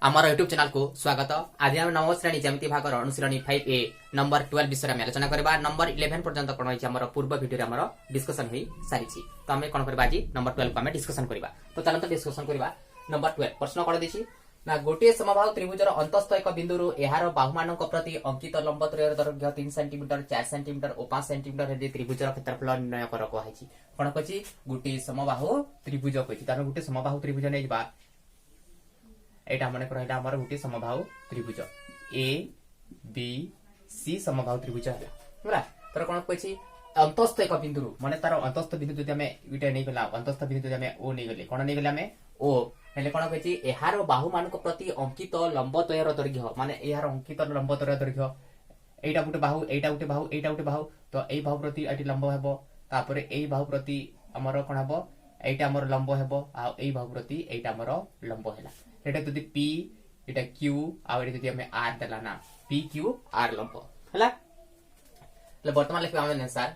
आमर YouTube channel को स्वागत। आज हम नवम श्रेणी ज्यामिति भागर अनुशीलनी 5A नंबर 12 विषय में आलोचना करबा। नंबर 11 पर्यंत कोन होई हमर पूर्व वीडियो रे हमर डिस्कशन होई सारी छी, तो हमें कोन करबा आज नंबर 12 को हमें डिस्कशन करबा। तो चलंत डिस्कशन करबा। नंबर 12 प्रश्न कोन देछि ना गोटे समबाहु त्रिभुजर अंतस्थ एक बिंदुरु एहार बाहुमानक प्रति अंकित लंब त्रयर दैर्घ्य 3 सेंटीमीटर 4 सेंटीमीटर और 5 सेंटीमीटर हेदि त्रिभुजर क्षेत्रफल निर्णय कर कहैछि। कोन कहछि गोटे समबाहु त्रिभुज कहछि, तार गोटे समबाहु त्रिभुज नै बा एटा मन कर एटा हमर गोटे समबाहु त्रिभुज ए बी सी समबाहु त्रिभुज हला हमरा। तर कोन कहछि अंतस्थ एक बिंदुरु माने तार अंतस्थ बिंदु जदि हमें इटा नै गला, अंतस्थ बिंदु जदि हमें ओ नै गले कोन नै गले हमें ओ हेले कोन कहछि एहार बाहुमानक प्रति अंकित लंब त्रयर दैर्घ्य माने एहार अंकित लंब त्रयर दैर्घ्य एटा गुटे बाहु एटा गुटे बाहु एटा गुटे बाहु, तो एई बाहु प्रति एटी लंब हेबो, तापरे एई बाहु प्रति हमर कोन हेबो एटा हमर लंब हेबो, आ एई बाहु प्रति एटा हमर लंब हैला। एटा जदि पी एटा क्यू आ एटा जदि हमें आर देला ना पी क्यू आर लंब हैला। ले वर्तमान लिखबा हम answer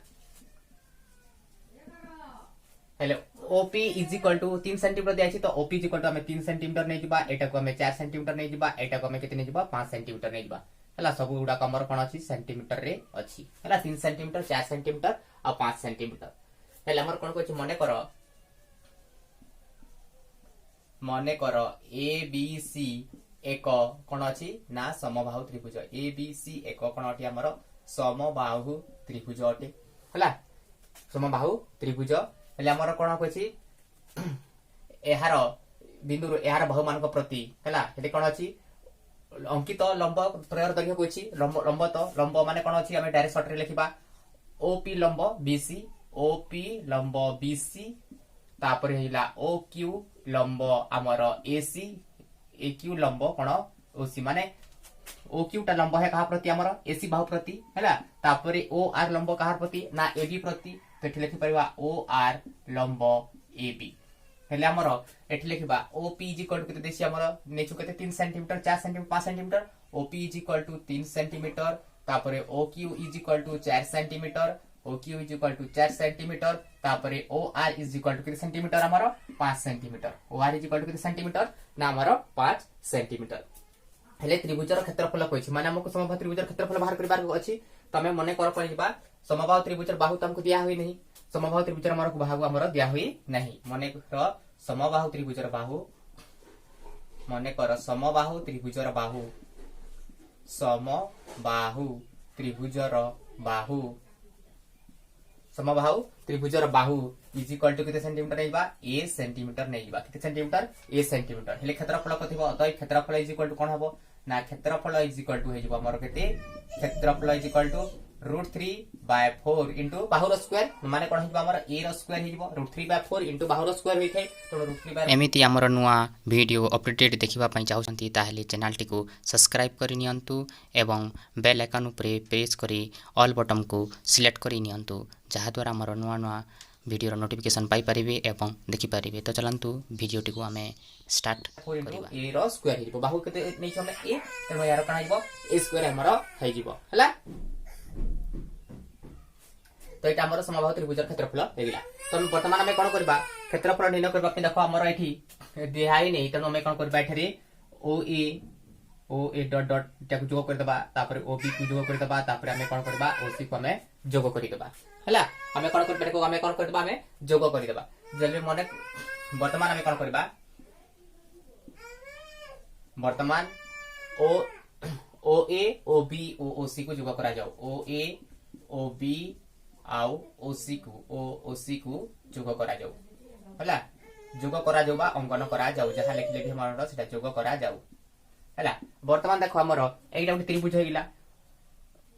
hello OP is equal to 3 centimetre दियाछि, तो ओपी इज इक्वल टू हमें 3 सेंटीमीटर नै जिबा, एटा को हमें 4 सेंटीमीटर नै जिबा, एटा को हमें केते नै जिबा 5 सेंटीमीटर नै जिबा हैला। सब गुडा हमर कोन अछि सेंटीमीटर रे अछि हैला। 3 सेंटीमीटर 4 सेंटीमीटर आ 5 सेंटीमीटर हैला। हमर कोन कहछि मने करो ए बी सी एक कोन अछि ना समबाहु त्रिभुज। ए बी सी एक कोन अटी हमर समबाहु त्रिभुज अटे हैला। समबाहु त्रिभुज हेले हमर कोन कहछि एहार बिंदु एहार बाहुमानक प्रति हैला। हेले कोन अछि अंकित लंब त्रयर दैर्घ्य कहछि लंब तो लंब माने कोन अछि हमें डायरेक्ट शॉर्ट रे लिखिबा ओपी लंब बीसी, ओपी लंब बीसी, तापर हिला ओ क्यू लंब हमर एसी, ए क्यू लंब कोन ओसी माने ओ क्यू टा लंब है कहा प्रति हमर एसी बाहु प्रति हैला। तापर ओ आर लंब कहा प्रति ना एबी प्रति, तो एठी लिखि परबा ओ आर लंब एबी हेले हमर एठी लिखिबा ओपी इज इक्वल टू केते देसी हमर नेचु केते 3 centimetre 4 centimetre 5 centimetre, OP is equal to 3 centimetre, तापर O Q is equal to 4 centimetre, O Q is equal to 4 centimetre, तापर O R is equal to केते सेंटीमीटर हमर 5 centimetre, O R is equal to केते centimetre ना हमर 5 centimetre हेले। त्रिभुजर क्षेत्रफल कहछि माने हमको समबाहु त्रिभुजर क्षेत्रफल बाहर करबार अछि। तमे मने कर पड़िबा समबाहु त्रिभुजर बाहु तमको दिया होई नहीं, समबाहु त्रिभुजर हमर बाहु हमर दिया होई नहीं। मने कर समबाहु त्रिभुजर बाहु, मने कर समबाहु त्रिभुजर बाहु, समबाहु त्रिभुजर बाहु, समबाहु त्रिभुजर बाहु इज इक्वल टू केते सेंटीमीटर नैबा ए सेंटीमीटर नैबा केते सेंटीमीटर ए सेंटीमीटर हेले क्षेत्रफल कथिबो, तो क्षेत्रफल इज इक्वल टू कोन हबो ना क्षेत्रफल इज इक्वल टू हे जिवो हमर केते क्षेत्रफल इज इक्वल टू √3/4 इनटू बाहुर स्क्वायर माने कोन हिबा हमर ए रो स्क्वायर हे जिवो √3/4 इनटू बाहुर स्क्वायर होई थाए। तो √3/4 एमिति हमर नुआ वीडियो अपडेट देखिबा पई चाहउछंती ताहेले चैनल टिको सब्सक्राइब करि नियंतु एवं बेल आइकन ऊपर प्रेस करी ऑल बटन को सिलेक्ट करि नियंतु, जहा द्वारा हमर नुआ नुआ वीडियो रो नोटिफिकेशन पाई परिबे एवं देखि परिबे। तो चलंतु वीडियो टिको हमें स्टार्ट करिबा। ए रो स्क्वायर हे जिवो बाहु केते नै छ हमें ए, तनो यार कना जिवो ए स्क्वायर हमर हे जिवो हला। तो एटा हमर समबाहु त्रिभुजर क्षेत्रफल हेगिला। तो वर्तमान हमें कोन करबा क्षेत्रफल निर्णय करबा पे देखो हमर एठी दिहाई नै, तनो हमें कोन करबा एठरे ओ ए डॉट डॉट टाको जोग कर देबा, तापर ओ बी को जोग कर देबा, तापर हमें कोन करबा ओ सी को हमें जोग कर देबा हला। हमें कोन करबा देखो हमें कोन कर देबा हमें जोग कर देबा। जल्दी मने वर्तमान हमें कोन करबा वर्तमान ओ ए ओ बी ओ सी को जोग करा जाओ, ओ ए ओ बी आउ ओसी को जोग करा जाऊ हला। जोग करा जाऊ बा अंकन करा जाऊ, जहा लिखले भी हमर सेटा जोग करा जाऊ हला। वर्तमान देखो हमर एटा उठी त्रिभुज होइला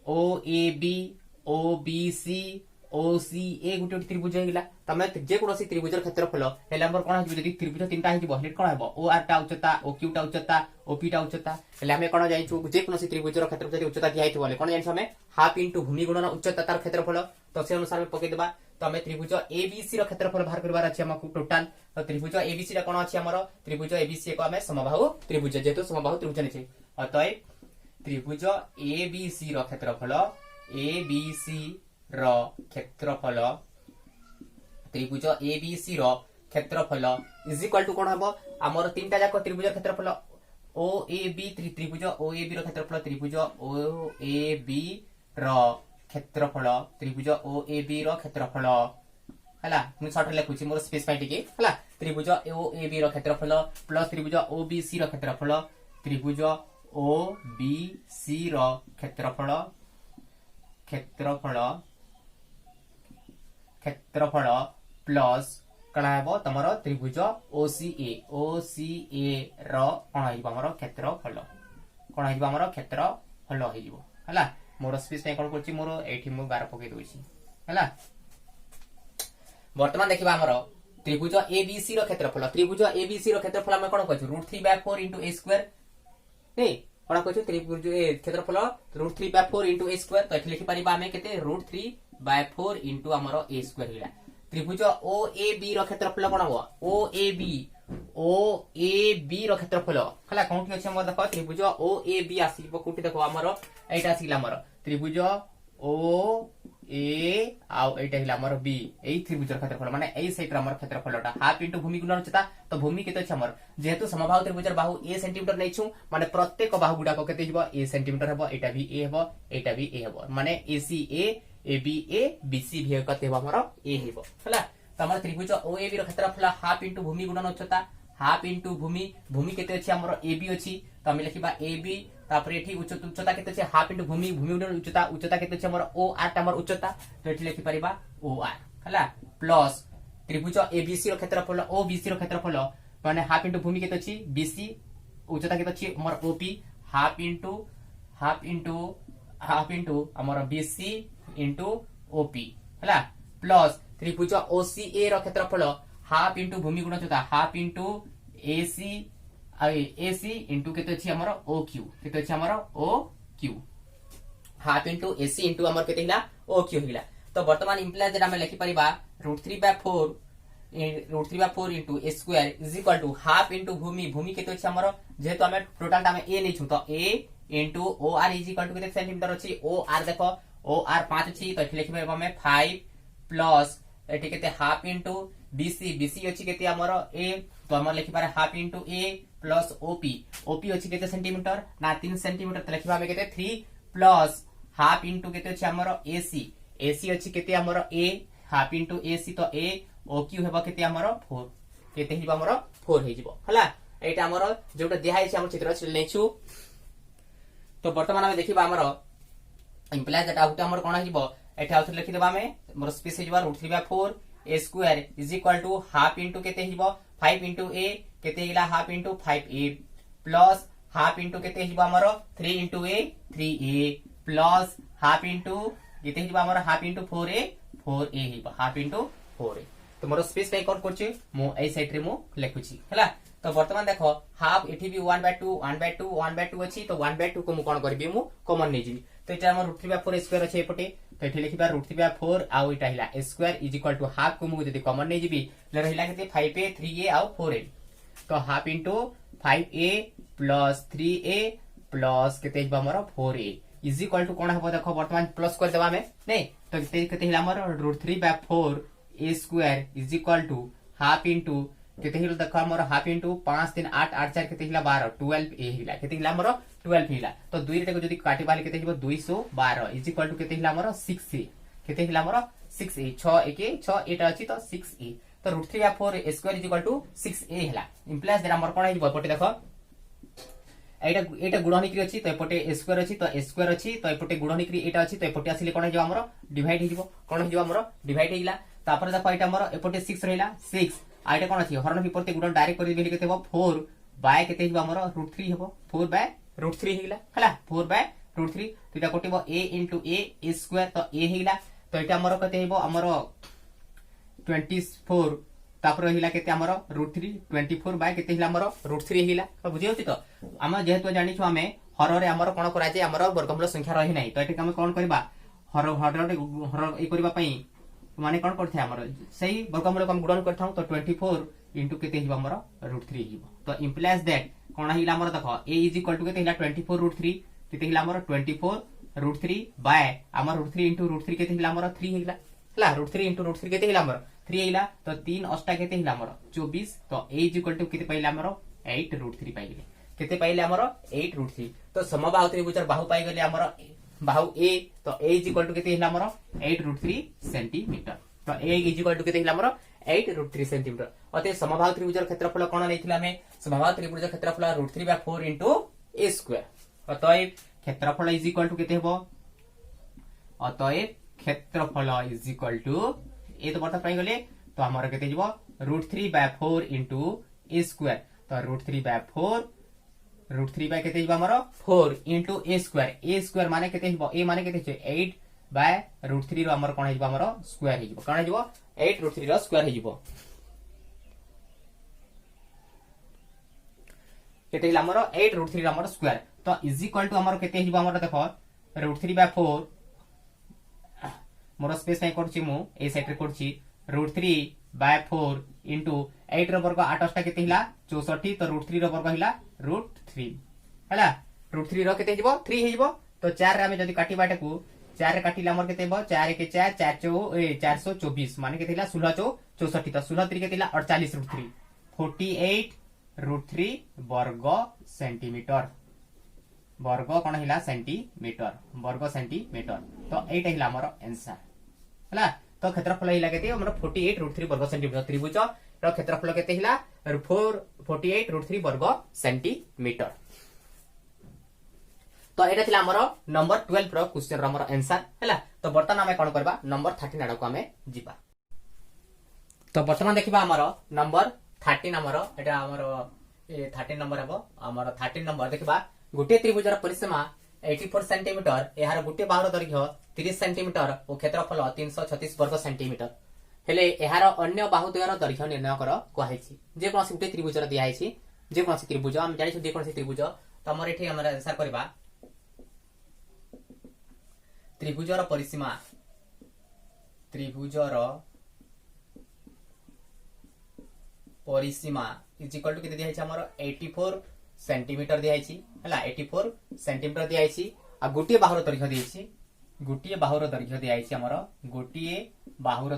ओ A B O B C ओ सी ए गुटे त्रिभुज होइला। तमे जे कोनोसी त्रिभुजर क्षेत्रफल हेला हमर कोन हिबो जदी त्रिभुज तीनटा हिबो हेले कोन हेबो ओ आर टा उच्चता ओ क्यू टा उच्चता ओ पी टा उच्चता हेले हमें कोन जाइछु जे कोनोसी त्रिभुजर क्षेत्रफल जदी उच्चता दिया हितो बोले कोन जाइछु हमें हाफ इनटू भूमि गुणन उच्चता तार क्षेत्रफल। तो से अनुसार में पके देबा। तो हमें त्रिभुज एबीसी रो क्षेत्रफल बाहर करबार अछि हमकु टोटल। तो त्रिभुज एबीसी रा कोन अछि हमर त्रिभुज एबीसी को हमें समबाहु त्रिभुज जेतु समबाहु त्रिभुज नै छै, अतः त्रिभुज एबीसी रो क्षेत्रफल एबीसी रो क्षेत्रफल त्रिभुज एबीसी रो क्षेत्रफल इज इक्वल टू कोन हबो हमर तीनटा जाक त्रिभुज क्षेत्रफल ओ ए बी त्रिभुज ओ ए बी रो क्षेत्रफल त्रिभुज ओ ए बी रो क्षेत्रफल त्रिभुज ओ ए बी रो क्षेत्रफल हला मु शॉर्ट लिखुची मोर स्पेस पाई टिके हला त्रिभुज ओ ए बी रो क्षेत्रफल प्लस त्रिभुज ओ बी सी रो क्षेत्रफल त्रिभुज ओ बी सी रो क्षेत्रफल क्षेत्रफल क्षेत्रफल प्लस कणा हेबो तमरो त्रिभुज ओसीए रो कोन हिबो हमरो क्षेत्रफल कोन हिबो हमरो क्षेत्रफल हिबो हला मोर स्पेस पे कोन करछि मोर एठी मु गार पके दोछि हला वर्तमान देखिबा हमरो त्रिभुज एबीसी रो क्षेत्रफल त्रिभुज एबीसी रो क्षेत्रफल हम कोन कहछु √3/4 * a² नै कोन कहछु त्रिभुज ए क्षेत्रफल √3/4 * a² तो एठी लिखि परिबा हमें केते √3/4 * हमरो a² हिला त्रिभुज ओ ए बी रो क्षेत्रफल कोन हो ओ ए बी रो क्षेत्रफल हला कोनटी अछि हमर देखो त्रिभुज ओ ए बी आसीबो कोटी देखो हमरो एटा आसीला हमरो त्रिभुज ओ ए आउ एटा हिला हमर बी एई त्रिभुज क्षेत्रफल माने एई साइड हमर क्षेत्रफलटा हाफ इनटू भूमि गुणन उच्चता तो भूमि केते छ हमर जेहेतु समबाहु त्रिभुजर बाहु a सेंटीमीटर नै छु माने प्रत्येक बाहु गुडा को केते हिबो a सेंटीमीटर हेबो एटा भी a हेबो एटा भी a हेबो माने ac a ab a bc भी कते हेबो हमर a हेबो हला त हमर त्रिभुज o a b रो क्षेत्रफल हाफ इनटू भूमि गुणन उच्चता हाफ इनटू भूमि केते अछि हमर a b अछि त हम लिखिबा a b तापर एठी उच्चता केते छै हाफ इनटू भूमि गुणन उच्चता केते छै हमर o r हमर उच्चता तो एठी लिखि परिबा o r हला प्लस त्रिभुज abc रो क्षेत्रफल o bc रो क्षेत्रफल माने हाफ इनटू भूमि केते अछि bc उच्चता केते अछि हमर op हाफ इनटू हमर bc इनटू op हला प्लस त्रिभुज oca रो क्षेत्रफल हाफ इनटू भूमि गुणन उच्चता हाफ इनटू AC इंटू केते अछि हमर OQ केते अछि हमर OQ half into AC into हमर केते हिला OQ हिला तो वर्तमान इंप्लाय जेना हम लिखि परिबा √3/4 into a² is equal to half into भूमि केते अछि हमर जेहेतु हम टोटल टाइम a नै छु तो a into OR is equal to केते सेंटीमीटर अछि OR देखो OR 5 अछि तो लिखि परिबा हम 5 प्लस एठी केते हाफ इनटू BC अछि केते हमर a तो हम लिखि पारे half into a plus OP अछि केते सेंटीमीटर ना 3 सेंटीमीटर त लिखिबा हमें केते 3 प्लस हाफ इनटू केते अछि हमर AC अछि केते हमर a हाफ इनटू AC तो a OQ हेबा केते हमर 4 केते हिबा हमर 4 हे जिवो हला एटा हमर जोटा देहाइ छै हमर चित्र छै लेछु तो वर्तमान हम देखिबा हमर इंप्लाय दैट आउट हमर कोन हिबो एटा आउट लिखि देबा हमें मोर स्पेस हिबा √3/4 a² is equal to half into केते हिबो 5 इनटू a केते हिला half into 5a plus half into केते हिबा हमर 3 into a 3a plus half into केते हिबा हमर हाफ इनटू 4a हिबा हाफ इनटू 4a तो मोर स्पेस पे कोन करछि मो ए साइड रे मो लेखुछि हला तो वर्तमान देखो हाफ एठी भी 1/2 अछि तो 1/2 को मु कोन करबी मु कॉमन नै जिबी तो एटा हमर √3/4 अछि एपटे तो एठी लिखिबा √3/4 आउ एटा हिला a² is equal to half को मु जदी कॉमन नै जिबी ले रहिला केते 5a 3a आउ 4a तो half into 5a plus 3a plus केते हिबा हमर 4a इज इक्वल टू कोन हबो देखो वर्तमान प्लस कर देबा में नै तो केते हिला हमर √3/4 a² is equal to half into केते हिला देखो हमर हाफ इनटू 5 3 8 8 4 केते हिला 12 12a हिला केते हिला हमर 12 हिला तो 2 रे को जदी काटी बाले केते हिबो 212 इज इक्वल टू केते हिला हमर 6a केते हिला हमर 6a 6 1 6 एटा अछि तो 6a तो √3/4 a² is equal to 6a हिला इंप्लाइज देरा हमर कोन हिबो पटे देखो एटा गुणनिक्रिय अछि तो एपटे a² अछि तो a² अछि तो एपटे गुणनिक्रिय एटा अछि तो एपटे आसीले कोन हिबो हमर डिवाइड हिबो कोन हिबो हमर डिवाइड हिला तापर देखो एटा हमर एपटे 6 रहिला 6 आइटा कोन अछि हरण विपरीत गुणन डायरेक्ट करि देली केते हो 4 बाय केते हिबो हमर √3 हेबो 4/√3 हिला हला 4/√3 तो एटा कोटिबो a * a² तो a हिला तो एटा हमर केते हिबो हमर 24 तापर हिला केते हमर √3 24 बाय केते हिला हमर √3 हिला तो बुझियो छी तो हम जेहेतु जानि छु हमें हर रे हमर कोन करा जे हमर वर्गमूल संख्या रहि नै तो एटा हम कोन करबा हर ए करबा पई माने कोन करथे हमर सही वर्गमूल को हम गुणन करथाउ तो 24 इनटू केते हिबा हमर √3 हिबो तो इंप्लाइज दैट कोन हिला हमर देखो a इज इक्वल टू केते हिला 24 √3 केते हिला हमर 24 √3 बाय हमर √3 इनटू √3 केते हिला हमर 3 हिला हला √3 इनटू √3 केते हिला हमर 3 हिला तो 3 8 केते हिला हमर 24 तो a इज इक्वल टू केते पइला हमर 8 √3 पाइले केते पाइले हमर 8√3 तो समबाहु त्रिभुजर बाहु पाई गले हमर बाहु ए तो a इज इक्वल टू केते हिला हमर 8√3 सेंटीमीटर तो a इज इक्वल टू केते हिला हमर 8√3 सेंटीमीटर अते समबाहु त्रिभुजर क्षेत्रफल कोन लेथिला हमें समबाहु त्रिभुजर क्षेत्रफल √3/4 इनटू a स्क्वायर अतएव क्षेत्रफल इज इक्वल टू केते हेबो अतएव क्षेत्रफल इज इक्वल टू ए तो बर्ता पाई गले तो हमर केते जिवो √3/4 इनटू a स्क्वायर तो √3/4 √3 केते जिवो हमर 4 इनटू a स्क्वायर माने केते हिबो a माने केते छै 8/√3 रो हमर कोन हिबो हमर स्क्वायर हिबो कोन हिबो 8√3 रो स्क्वायर हिबो केते हिला हमर 8√3 रो हमर स्क्वायर तो इज इक्वल टू हमर केते हिबो हमर देखो √3/4 मोर स्पेस में करछि मु ए साइड रे करछि √3/4 इनटू 8 रो वर्ग 8 टा केते हिला 64 तो √3 रो वर्ग हिला √3 हला √3 रो केते हिबो 3 हिबो तो 4 रे हम जदी काटी बाटे को 4 रे काटिला हमर केते हिबो 4 के 4 424 माने केते हिला 16 64 तो 16 3 केते हिला 48 √3 48 √3 वर्ग सेंटीमीटर वर्ग कोन हिला सेंटीमीटर वर्ग सेंटीमीटर तो एटा हिला हमर आंसर हला तो क्षेत्रफल हिला केते हमर 48 √3 वर्ग सेंटीमीटर त्रिभुज रो क्षेत्रफल केते हिला 48 √3 वर्ग सेंटीमीटर तो एटा थिला हमर नंबर 12 रो क्वेश्चन रो हमर आंसर हला तो वर्तमान हमें कोन करबा नंबर 13 आडा को हमें जीबा तो वर्तमान देखिबा हमर नंबर 13 हमर एटा हमर 13 नंबर हबो हमर 13 नंबर देखिबा गोटे त्रिभुजर परिसीमा 84 सेंटीमीटर यार गोटे बाहुर दैर्घ्य 30 सेंटीमीटर और क्षेत्रफल 336 वर्ग सेंटीमीटर हेले यार अन्य बाहु द्वयर दैर्घ्य निर्णय कर कहैछि जे कोनसी गोटे त्रिभुजर दिया हैछि जे कोनसी त्रिभुज हम जानि छु जे कोनसी त्रिभुज त हमर एठी हमरा आंसर करबा त्रिभुजर परिसीमा इज इक्वल टू केते दिया हैछि हमर 84 सेंटीमीटर दिया हैछि हला 84 सेंटीमीटर दिया हैछि आ गोटे बाहुर दैर्घ्य दिया हैछि गोटे बाहुर दैर्घ्य दिया हैछि हमर गोटे बाहुर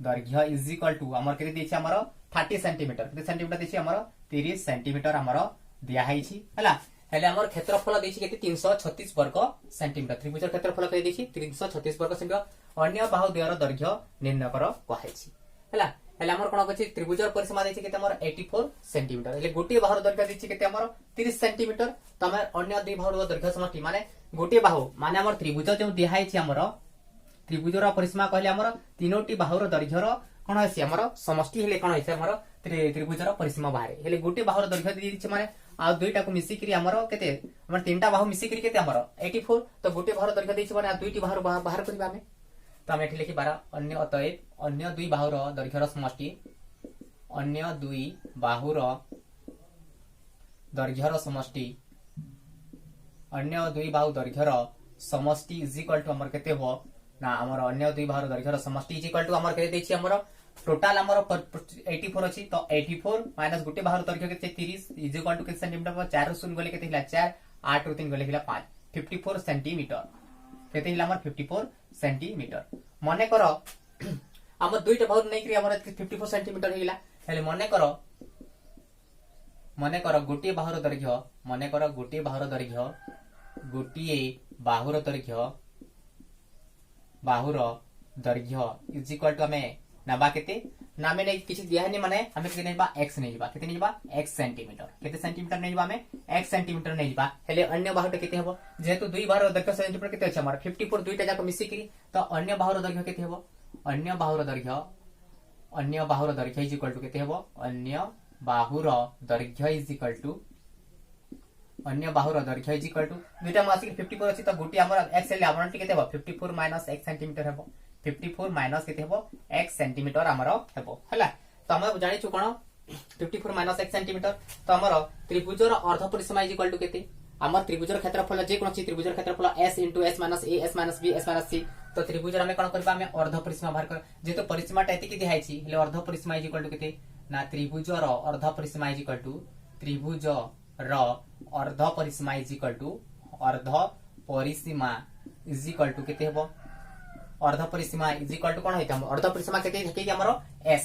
दैर्घ्य इज इक्वल टू हमर केते दिछि हमर 30 सेंटीमीटर केते सेंटीमीटर दिछि हमर 30 सेंटीमीटर हमर दिया हैछि हला हेले हमर क्षेत्रफल दिछि केते 336 वर्ग सेंटीमीटर त्रिभुजर क्षेत्रफल केते दिछि 336 वर्ग सेंटीमीटर अन्य बाहु द्वयर दैर्घ्य निर्णय कर कहैछि हला हेले हमर कोन कहछि त्रिभुजर परिसीमा दिछि केते हमर 84 सेंटीमीटर हेले गोटे बाहुर दैर्घ्य दिछि केते हमर 30 सेंटीमीटर त हमर अन्य दुई बाहुर दैर्घ्य समष्टि माने गोटे बाहु माने हमर त्रिभुज जो दिया हैछि हमर त्रिभुजर परिसीमा कहले हमर तीनोटी बाहुर दैर्घ्यर कोन हैछि हमर समष्टि हेले कोन हैछि हमर त्रिभुजर परिसीमा बाहर हेले गोटे बाहुर दैर्घ्य दिछि माने आ दुईटा को मिसी करी हमर केते हमर तीनटा बाहु मिसी करी केते हमर 84 तो गोटे बाहुर दैर्घ्य दिछि माने आ दुईटी बाहुर बाहर करबा हमें तो हम एठी लिखि बारा अन्य अतएव अन्य दुई बाहुर दैर्घ्यर समष्टि अन्य दुई बाहुर दैर्घ्यर समष्टि अन्य दुई बाहु दैर्घ्यर समष्टि इज इक्वल टू हमर केते हो ना हमर अन्य दुई बाहुर दैर्घ्यर समष्टि इज इक्वल टू हमर केते देछि हमर टोटल हमर 84 अछि तो 84 माइनस गोटे बाहुर दैर्घ्य केते 30 इज इक्वल टू केते सेंटीमीटर 4 शून्य गले केते हिला 4 8 रो 3 गले हिला 5 54 सेंटीमीटर केते हिला हमर 54 सेंटीमीटर मने करो हमर दुईटा बाहुर नै करी हमर 54 सेंटीमीटर हिला हेले मने करो गोटे बाहुर दैर्घ्य मने करो गोटे बाहुर दैर्घ्य इज इक्वल टू हमें नबा केते नामे नै किछि दिया नै माने हमें केते नैबा x नैबा केते नैबा x सेंटीमीटर केते सेंटीमीटर नैबा हमें x सेंटीमीटर नैबा हेले अन्य बाहुर केते हबो जेतु दुई बाहुर दैर्घ्य सेंटीमीटर केते अछि हमर 54 दुईटा जाको मिसी करी तो अन्य बाहुर दैर्घ्य केते हबो अन्य बाहुर दैर्घ्य इज इक्वल टू केते हबो अन्य बाहुर दैर्घ्य इज इक्वल टू दुईटा मासिक 54 अछि तो गोटी हमर x हेले हमर केते हबो 54 माइनस x सेंटीमीटर हबो 54 माइनस केते हबो x सेंटीमीटर हमर हबो हला तो हम जानि छु कोन 54 माइनस x सेंटीमीटर तो हमर त्रिभुजर अर्ध परिसीमा इज इक्वल टू केते हमर त्रिभुजर क्षेत्रफल जे कोन छि त्रिभुजर क्षेत्रफल s * s - a s - b s - c तो त्रिभुजर हमें कोन करबा हमें अर्ध परिसीमा बाहर कर जेतो परिसीमा टा एति दिया छि हेले अर्ध परिसीमा इज इक्वल टू केते ना त्रिभुजर अर्ध परिसीमा इज इक्वल टू केते हबो अर्ध परिसीमा इज इक्वल टू कोन हैता अर्ध परिसीमा केते थके हमरो s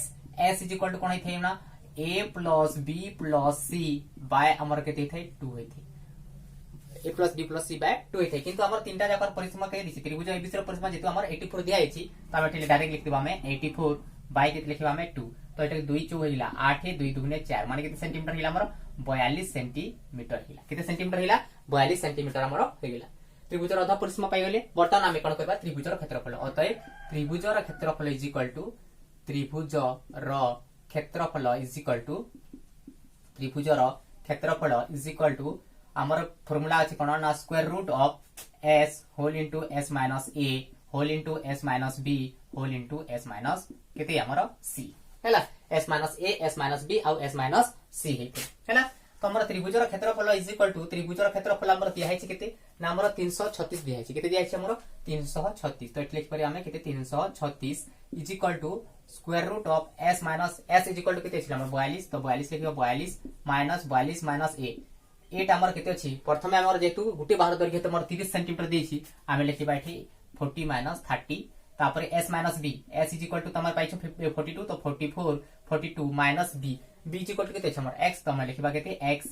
इज इक्वल टू कोन हैथै ना ए प्लस बी प्लस सी बाय आमर केते थे 2 होइथे ए प्लस बी प्लस सी बाय 2 होइथे किंतु आमर तीनटा जाकर परिसीमा के दिछि त्रिभुज एबीसी रो परिसीमा जेतु आमर 84 दिया आइछि त हम एठी डायरेक्ट लिख देबा हमें 84 बाय केते लिखबा हमें 2 तो एटा 2 चौ होइला 8 2 दुगुने 4 माने केते सेंटीमीटर हिला हमर 42 सेंटीमीटर हिला केते सेंटीमीटर हिला 42 सेंटीमीटर हमर होइला त्रिभुजर अधा परिसीमा पाई गले वर्तमान आमे कोन करबा त्रिभुजर क्षेत्रफल अतएव त्रिभुजर क्षेत्रफल इज इक्वल टू त्रिभुजर क्षेत्रफल इज इक्वल टू त्रिभुजर क्षेत्रफल इज इक्वल टू हमर फार्मूला अछि कोन ना square root of s whole into s minus a whole into s minus b whole into s minus केते हमर c हैला s minus a s minus b और s माइनस c हैला तो हमर त्रिभुजर क्षेत्रफल इज इक्वल टू त्रिभुजर क्षेत्रफल हमर दिया है केते ना हमर 336 दिया है केते दिया है हमर 336 तो एटले पर हमें केते 336 is equal to square root of s minus s is equal to केते छिला हमर 42 तो 42 लिखियो 42 माइनस a एट हमर केते अछि प्रथमे हमर जेतु गुटे बाहर दैर्घ्य त हमर 30 सेंटीमीटर देछि आमे लिखिबा एठी 40 माइनस 30 तापर s minus b s is equal to तमर पाइछो 42 तो 44 42 minus b b is equal to केते अछि हमर x त हम लिखिबा केते x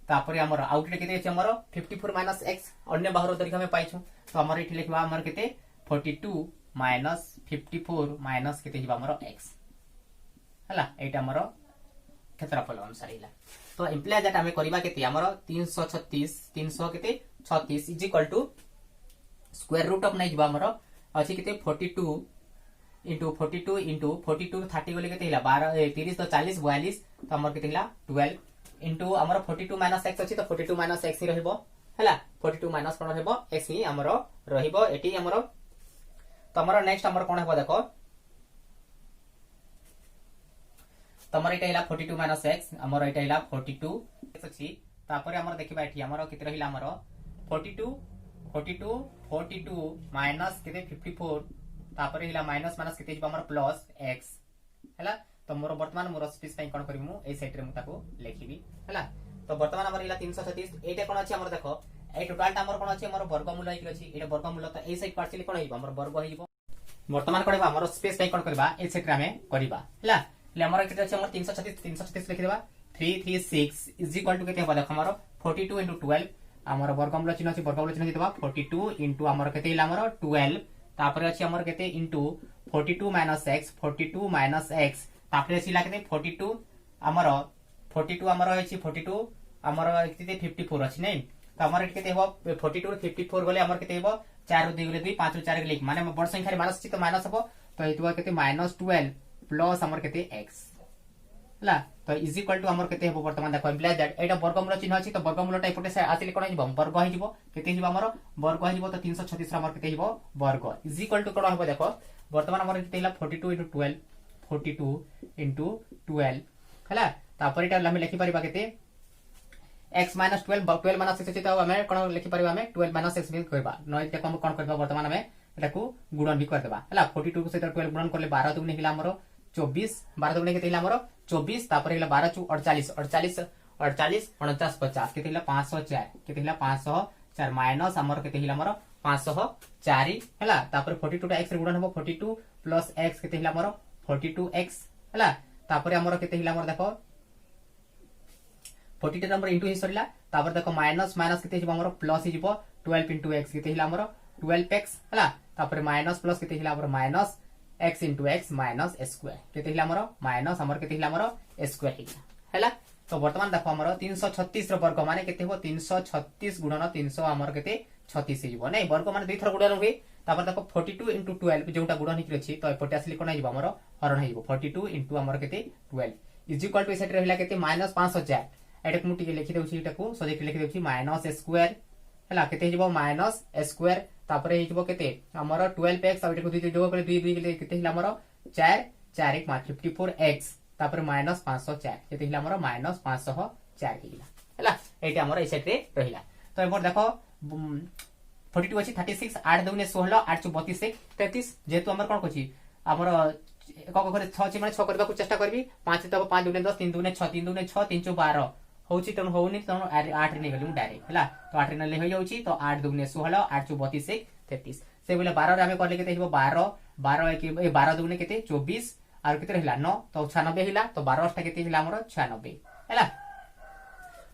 तापर हमर आउटले केते अछि हमर 54 माइनस x अन्य बाहर दैर्घ्य हम पाइछो तो हमर एठी लिखबा हमर केते 42 माइनस 54 माइनस केते हिबा हमर x हला एटा हमर क्षेत्रफल अनुसार हिला तो इम्प्लाय दैट हमें करबा केते हमर 336 केते 36 is equal to square root of नै जिबा हमर अछि केते 42 into 42 into 42 30 बोले केते हिला 12 30 तो 40 42 तो हमर केते हिला 12 into हमर 42 माइनस x अछि तो 42 माइनस x ही रहइबो हला 42 माइनस कोन रहइबो x ही हमर रहइबो एटी हमर तो हमर नेक्स्ट हमर कोन हेबो देखो तमर एटा हिला 42 माइनस x हमर एटा हिला 42 x अछि तापर हमर देखिबा एठी हमर केते रहिला हमर 42 माइनस केते 54 तापर हिला माइनस माइनस केते जिबा हमर प्लस x हला तो मोर वर्तमान मोर स्पेस पई कोन करिमु ए साइड रे मु ताको लिखिबी हला तो वर्तमान हमर हिला 336 एटा कोन अछि हमर देखो ए टोटल हमर कोन अछि हमर वर्गमूल आइ अछि एटा वर्गमूल त ए साइड पार्शियली कोन हिबा हमर वर्ग हिबो वर्तमान करबा हमर स्पेस पई कोन करबा ए साइड रे हमें करबा हला ले हमर केते अछि हमर 336 लिखि देबा 336 इज इक्वल टू केते होबा देखो हमर 42 into 12 हमर वर्गमूल चिन्ह अछि वर्गमूल चिन्ह देबा 42 into हमर केते हिला हमर 12 तापर अछि हमर केते into 42 माइनस x तापर अछि ला केते 42 हमर 42 हमर अछि 42 हमर केते 54 अछि नै तो हमर केते हो 42 रो 54 गले हमर केते हो 4 रो 2 गले 2 5 रो 4 गले माने बड़ संख्या रे माइनस अछि तो माइनस हो तो एतबा केते -12 प्लस हमर केते x हला तो इज इक्वल टू हमर केते हेबो वर्तमान देखो इम्प्लाय दैट एटा वर्गमूल चिन्ह अछि तो वर्गमूल टा एपटे से आसिले कोन हिबो वर्ग हिबो केते हिबो हमर वर्ग हिबो तो 336 हमर केते हिबो वर्ग इज इक्वल टू कोन हेबो देखो वर्तमान हमर केते हिला 42 into 12 हला तापर एटा हम लिखि परिबा केते x - 12 माइनस 6 तो हमें कोन लिखि परिबा हमें 12 - 6 भी करबा नै देखो हम कोन करबा वर्तमान हमें एटा को गुणन भी कर देबा हला 42 से 12 गुणन करले 12 दुगुने हिला हमर 24 12 दुगुने केते हिला हमर 24 तापर हिला 12 * 48 49 50 केते हिला 504 केते हिला 504 माइनस हमर केते हिला हमर 504 हला तापर 42 टा x रे गुणन हो 42 प्लस x केते हिला हमर 42x हला तापर हमर केते हिला हमर देखो 42 नंबर इनटू ही सरिला तापर देखो माइनस माइनस केते हिबो हमर प्लस हिबो 12 into x केते हिला हमर 12x हला तापर माइनस प्लस केते हिला हमर minus x into x minus square केते हिला हमर माइनस हमर केते हिला हमर स्क्वायर हिला हला तो वर्तमान देखो हमर 336 रो वर्ग माने केते हो 336 गुणन 300 हमर केते 36 हिबो नै वर्ग माने दुई थर गुणन होई तापर देखो 42 into 12 जोटा गुणन हिकरे छी तो एपटे आसली कोन हिबो हमर हरण हिबो 42 into हमर केते 12 इज इक्वल टू सेट रहला केते -504 एटा मु टिके लिखि देउछि एटा को सजे लिखि देउछि माइनस स्क्वायर हला केते हिबो माइनस स्क्वायर तापरे हिबो केते हमर 12x और एटा को दुई जोग करे 2 2 केते हिला हमर 4 4 1 54x तापर -504 केते हिला हमर -504 हिला हला एटा हमर ए सेट रे रहिला तो एबोर देखो 42 अछि 36 8 2 16 8 32 33 जेतु हमर कोन कोछि हमर एक घरे 6 छि माने 6 करबा को चेष्टा करबी 5 तब 5 2 10 3 2 6 3 2 6 3 12 होउछि तन होउनी तन 8 ने गली डायरेक्ट हला तो 8 ने ले होई जाउछि तो 8 2 16 8 32 33 से बोले 12 रे हमें करले केते हिबो 12 12 1 12 2 केते 24 आर केते रहला 9 तो 96 हिला तो 12 टा केते हिला हमर 96 हैला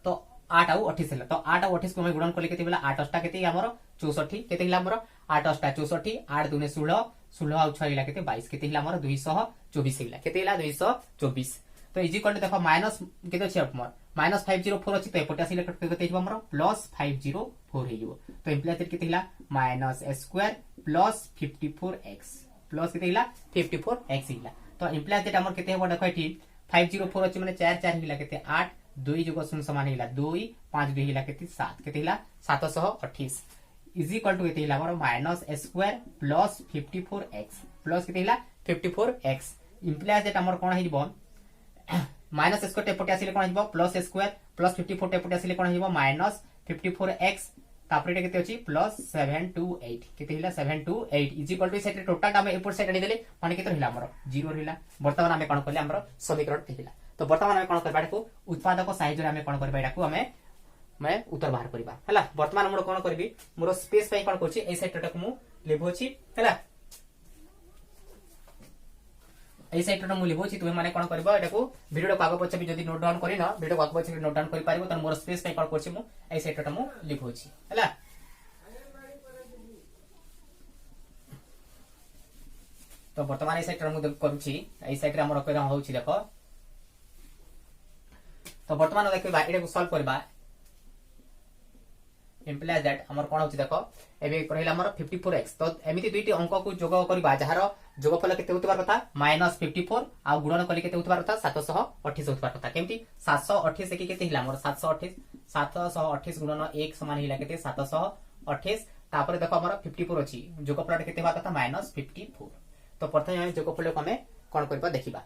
तो 8 आउ 28 हिला तो 8 आउ 28 को हम गुणन करले केते हिला 8 टा केते हमर 64 केते हिला हमर 8 टा 64 8 दुने 16 16 आउ 6 हिला केते 22 केते हिला हमर 224 हिला केते हिला 224 तो इज इक्वल टू देखो माइनस केते अछि हमर माइनस 504 अछि तो एपटे आसिले केते हिबो हमर प्लस 504 हिबो तो इम्प्लाइज केते हिला minus square plus 54x plus केते हिला 54x हिला तो इम्प्लाइज दैट हमर केते हेबो देखो एठी 504 अछि माने 4 4 हिला केते 8 2 जुग शून्य समान हिला 2 5 2 हिला केते 7 केते हिला 728 इज इक्वल टू केते हिला हमर minus square plus 54x plus केते हिला 54x इम्प्लाइज दैट हमर कोन हिबो माइनस स्क्वायर टेपटे आसिले कोन हिबो प्लस स्क्वायर प्लस 54 टेपटे आसिले कोन हिबो माइनस 54x तापर एटा केते अछि प्लस 728 केते हिला 728 is equal to set total हम एपुर सेट आनी देले माने केते हिला हमर 0 हिला वर्तमान हम कोन करले हमर समीकरण हिला तो वर्तमान हम कोन करबा को उत्पादक साइज रे हम कोन करबा एटा को हमें मैं उत्तर बाहर करबा हला वर्तमान हम कोन करबी मोर स्पेस पई कोन करछि ए सेट को मु लेबोछि हला এই সাইটটা মু লিখোছি তুমি মানে কোন করবা এটাকু ভিডিওটা আগে পছে भी যদি নোট ডাউন করি না ভিডিও আগে পছে নোট ডাউন করি পারিবো তখন মোর স্পেস পই কোন করছি মু এই সাইটটা মু লিখোছি হলা তো বর্তমান এই সাইটটা মু করছি এই সাইটরে আমরা কইরা হউছি দেখো তো বর্তমান দেখবা এটাকু সলভ করবা implies that हमर कोन होची देखो एबे कहला हमर 54x तो एमिति दुईटी अंक को जोग करबा जहार जोगफल केते होतबार कथा -54 आ गुणन कली केते होतबार कथा 728 होतबार कथा केमति 728 के केते हिला हमर 728 गुणन 1 समान हिला केते 728 तापर देखो हमर 54 अछि जोगफल केते होबा कथा -54 तो प्रथम हम जोगफल को हमें कोन करबा देखिबा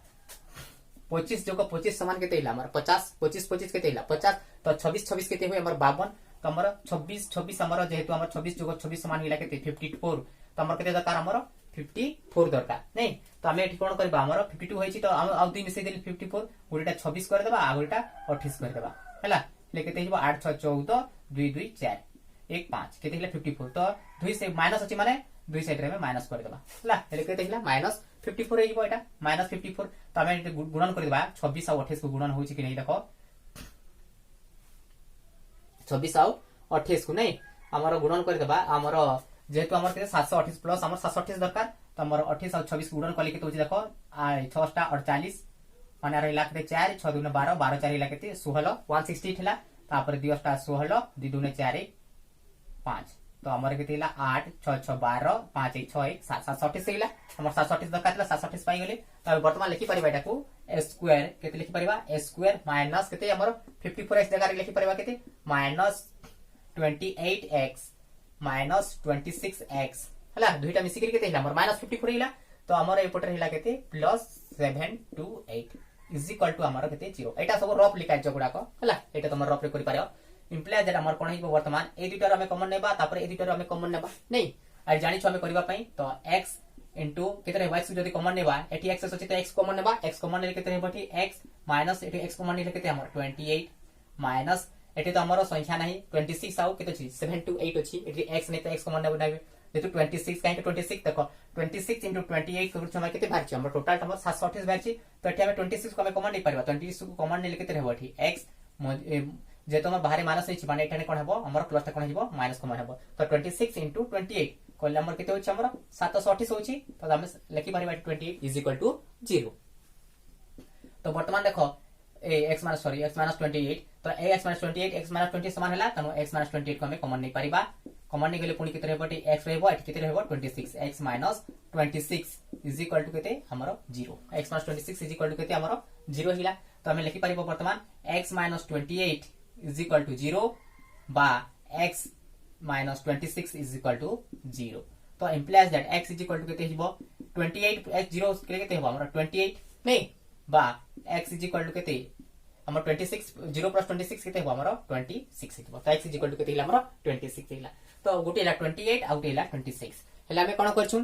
25 जोग 25 समान केते हिला हमर 50 25 25 केते हिला 50 तो 26 26 केते होय हमर 52 तो हमर 26 26 हमर जेहेतु हमर 26 जोग 26 समान हिला केते 54 तो हमर केते दरकार हमर 54 दरकार नै तो हमें एठी कोन करबा हमर 52 होइछि तो हम आ दुई मिसे देली 54 गुडीटा 26 कर देबा आ गुडीटा 28 कर देबा हैला लेकेते हिबो 8 6 14 2 2 4 1 5 केते हिला 54 तो 2 से माइनस अछि माने 2 साइड रे में माइनस कर देबा हैला लेकेते हिला -54 हिबो एटा -54 तो हमें गुणन कर देबा 26 और 28 को गुणन होइछि कि नै देखो 26 और 28 को नै हमर गुणन कर देबा हमर जेहेतु हमर के 728 प्लस हमर 728 दरकार तो हमर 28 और 26 गुणन कली केते होछि देखो 6 टा 48 माने रे लाख 4 6 2 12 12 4 लाख 16 160 थिला तापर 2 टा 16 2 2 4 5 तो हमर केते हिला 8 6 6 12 5 1 6 1 7 728 हिला हमर 728 दरकार थिला 728 पाई गेले त वर्तमान लिखि परिबा एटा को स्क्वायर केते लिखि परिबा स्क्वायर माइनस केते हमर 54x जगह रे लिखि परिबा केते -28x -26x हला दुईटा मिसी के केते हिला हमर -54 हिला तो हमर ए पटर हिला केते +728 इज इक्वल टू हमर केते 0 एटा सब रफ लिखा जगुडा को हला एटा तमर रफ रे करि पारो इम्प्लाइज दैट हमर कोन हिबो वर्तमान ए दुईटा रे हमें कॉमन नेबा तापर ए दुईटा रे हमें कॉमन नेबा नै आ जानि छ हमें करबा पई तो x इनटू केते रे y जदी कॉमन नेबा एटी x अछि तो x कॉमन नेबा x कॉमन नेले केते हेबो ठी x minus eighty x common नेले केते हमर 28 माइनस एटी तो हमर संख्या नाही 26 आउ केते छी 728 अछि एटी x नै तो x कॉमन नेबा नै जेतु 26 काहे 26 देखो 26 into 28 करू छ केते बारछि हमर टोटल हमर 728 बारछि तो एठी हमें 26 को हमें कॉमन नै परबा 26 को कॉमन नेले केते हेबो ठी x जेतो हम बाहर माइनस नै छी माने एठाने कोन हेबो हमर प्लस ता कोन हेबो माइनस कॉमन हेबो तो 26 into 28 कोले हमर केते होछि हमर 728 होछि तो हम लिखि परबा 28 इज इक्वल टू 0 तो वर्तमान देखो x माइनस 28 तो x माइनस 28 x माइनस 20 समान हला तनो x माइनस 28 को हमें कॉमन नै परिबा कॉमन नै गेले पुनी केते रहबो x रहबो एठी केते रहबो 26 x minus 26 is equal to केते हमर 0 x minus 26 is equal to केते हमर 0 हिला तो हमें लिखि परिबो वर्तमान x minus 28 is equal to 0 बा x minus 26 is equal to 0 तो implies that x is equal to केते हिबो 28 x 0 केते हिबो हमर 28 नै बा x इज इक्वल टू केते हमर 26 0 प्लस 26 केते हिबो हमर 26 हिबो तो x इज इक्वल टू केते हिला हमर 26 हिला तो गुटे हिला 28 आ गुटे हिला 26 हेला हमें कोन करछु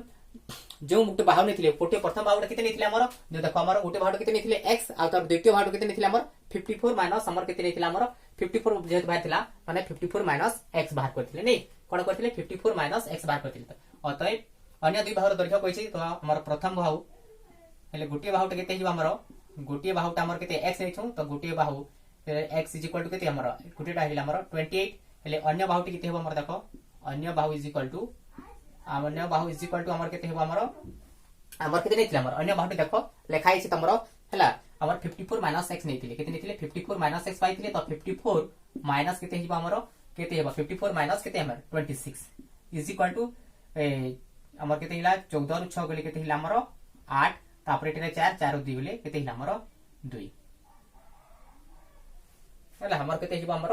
जो गुटे बाहु नेथिले गोटे प्रथम बाहुटा केते नेथिले हमर जो देखो हमर गोटे बाहुटा केते नेथिले x आ तब द्वितीय बाहुटा केते नेथिले हमर 54 माइनस हमर केते नेथिले हमर 54 जेत बाहर थिला माने 54 माइनस x बाहर करथिले नै कोन करथिले 54 माइनस x बाहर करथिले अतः अन्य दुई बाहुर दैर्घ्य कहिछि तो हमर प्रथम बाहु हेले गोटे बाहुटा केते हिबा हमर गोटे बाहुटा हमर केते x नेछु तो गोटे बाहु x इज इक्वल टू केते हमर गोटेटा हिला हमर 28 हेले अन्य बाहुटी केते हेबो हमर देखो अन्य बाहु इज इक्वल टू हमर केते हेबो हमर केते नेथिला हमर अन्य बाहुटी देखो लेखा हिसे तमरो हला हमर 54 माइनस x नेथिले केते नेथिले 54 माइनस x पाइथिले तो 54 माइनस केते हिबा हमर केते हेबा 54 माइनस केते हमर 26 इज इक्वल टू हमर केते हिला 14 रु 6 गले केते हिला हमर 8 तापरे एटे 4 4 रु 2 गले केते हिला हमर 2 हला हमर केते हिबा हमर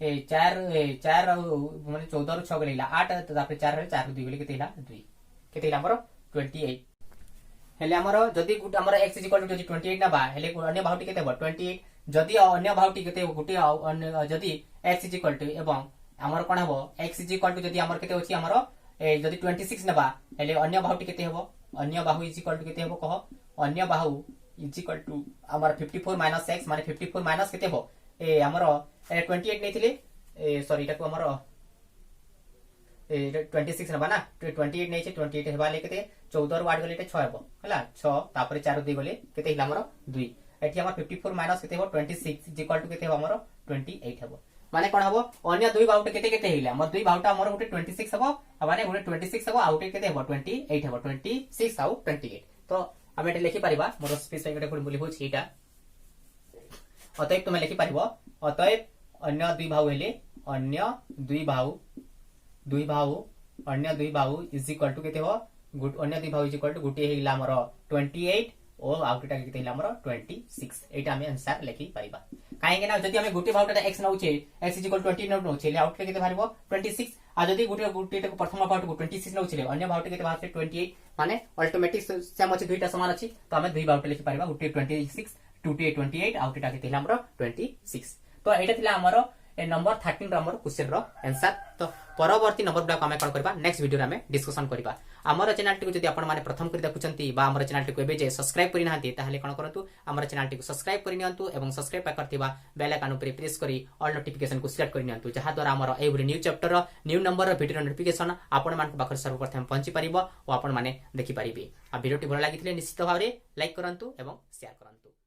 ए 4 माने 14 रु 6 गले हिला 8 तापरे 4 रे 4 रु 2 गले केते हिला 2 केते हिला हमर 28 हेले हमर जदी गुट हमर x इज इक्वल टू 28 ना बा हेले अन्य बाहुटी केते हो 28 जदी अन्य बाहुटी केते गुटे जदी x इज इक्वल टू एवं हमर कोन हबो x इज इक्वल टू जदी हमर केते होची हमर ए जदी 26 नेबा हेले अन्य बाहुटी केते हेबो अन्य बाहु इज इक्वल टू केते हेबो कह अन्य बाहु इज इक्वल टू हमर 54 माइनस x माने 54 माइनस केते हो ए हमर 28 नेथिले ए सॉरी एटा को हमर 26 नेबा ना 28 नै छै 28 हेबा ले केते 14 रु 8 गले 6 हेबो हला 6 तापर 4 रु 2 गले केते हिला हमर 2 एठी हमर 54 माइनस केते हो 26 इज इक्वल टू केते हो हमर 28 हेबो माने कोन हबो अन्य दुई बाहुटा केते केते हिला हमर दुई बाहुटा हमर गुटे 26 हबो माने गुटे 26 हबो आउटे केते हबो 28 हबो 26 आउ 28 तो हम एटे लिखि परिबा मोर स्पेस पे गुटे बोली हो छीटा अतएव तुमे लिखि परिबो अतएव अन्य दुई बाहु हेले अन्य दुई बाहु अन्य दुई बाहु इज इक्वल टू केते हो अन्य दुई बाहु इज इक्वल टू गुटे हिला हमर 28 ओ आउटटा केते हिला हमर 26 एटा हम आंसर लिखि परिबा काहेकि ना जदी हम गुटे बाहुटा x नउचे x इज इक्वल टू 20 नउचे ले आउट केते बाहरिबो 26 आ जदी गुटे को प्रथम बाहुटा को 26 नउचे अन्य बाहुटा केते बाहरसे 28 माने अल्टीमेटली सेम अछि दुईटा समान अछि तो हम दुई बाहुटा लिखि परिबा गुटे 26 टुटे 28 आउटटा केते हिला हमर 26 तो एटा थिला हमर ए नंबर 13 रो हमर क्वेश्चन रो आंसर तो परवर्ती नंबर ब्लॉक हमें कोन करबा नेक्स्ट वीडियो रे हमें डिस्कशन करबा हमर चैनल टी को जदी आपण माने प्रथम कर देखुचंती बा हमर चैनल टी को एबे जे सब्सक्राइब करि नाहंती ताहले कोन करंतु हमर चैनल टी को सब्सक्राइब करि नियंतु एवं सब्सक्राइब करथिबा बेल आइकन ऊपर प्रेस करी ऑल नोटिफिकेशन को सिलेक्ट करि नियंतु जहा द्वारा हमर एवरी न्यू चैप्टर रो न्यू नंबर रो वीडियो नोटिफिकेशन आपण मान को पाखर सर्वप्रथम पहुंची परिबो ओ आपण माने देखि परिबे आ वीडियो टी भल लागिथिले निश्चित भाबरे लाइक करंतु एवं शेयर करंतु।